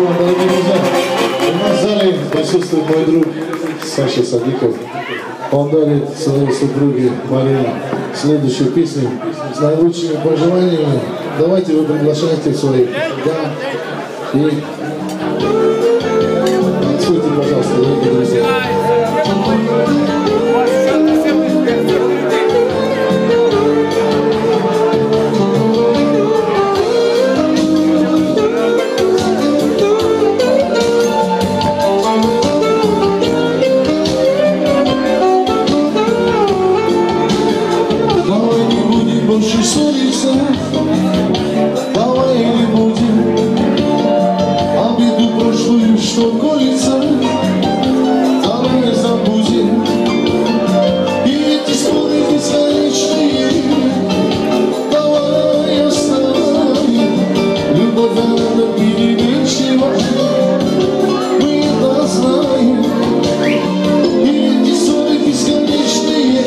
Спасибо вам, дорогие друзья. У нас в зале присутствует мой друг Саша Садиков. Он дарит своей супруге Марине следующую песню с наилучшими пожеланиями. Давайте вы приглашайте своих дам и танцуйте, пожалуйста, дорогие друзья. Больше ссориться, давай не будем обиду прошлую, что колется, давай забудем. И эти споры бесконечные, давай оставим. Любовь надо переменчива, мы это знаем. И эти ссоры бесконечные,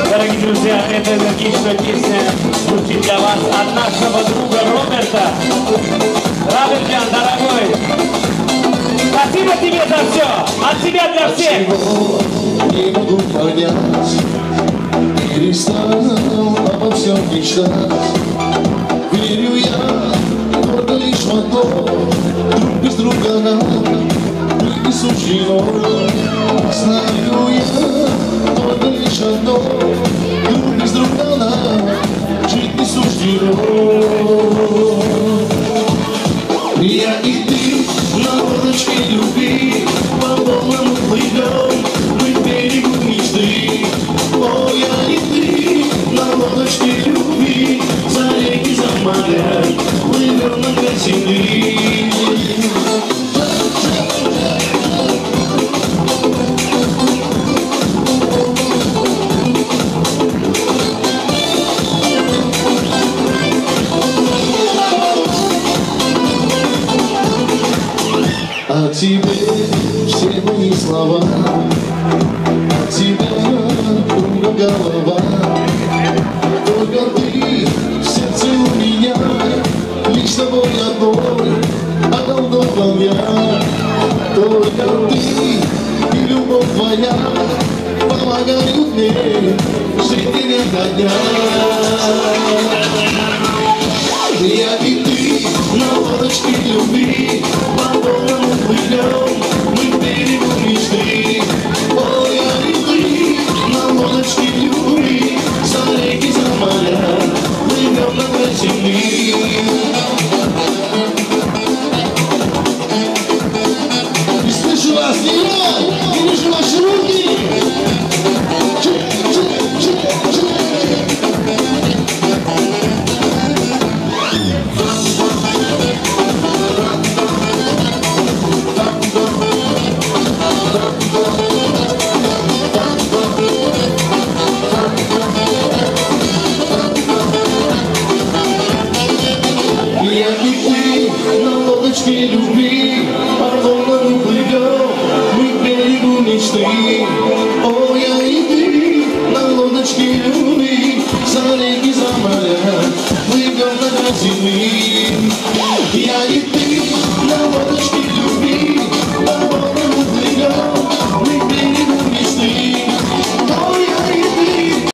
Дорогие друзья, эта энергичная песня звучит для вас от нашего друга Роберта. Робертян, дорогой, спасибо тебе за все, от себя для всех. Не могу понять, перестал обо всем мечтать. Верю я только лишь в одно, друг без друга нам быть не суждено. Знаю я только лишь одно, друг без друга нам жить не суждено. Я и ты на лодочке любви по волнам плывем, мы к берегу мечты. О, я и ты на лодочке любви за реки, за моря плывем на край земли. все мои слова. От тебя кругом голова. Только ты в сердце у меня, лишь тобой одной околдован я. Только ты и любовь твоя помогают мне жить день ото дня. Я и ты на лодочке любви по волнам плывем, мы к берегу мечты. О, я и ты на лодочке любви за реки, за моря плывем на край земли. Не слышу вас, не вижу ваши руки. Любви, по волнам плывем, мы к берегу мечты. О, я и ты на лодочке любви, за реки, за моря плывем на край земли.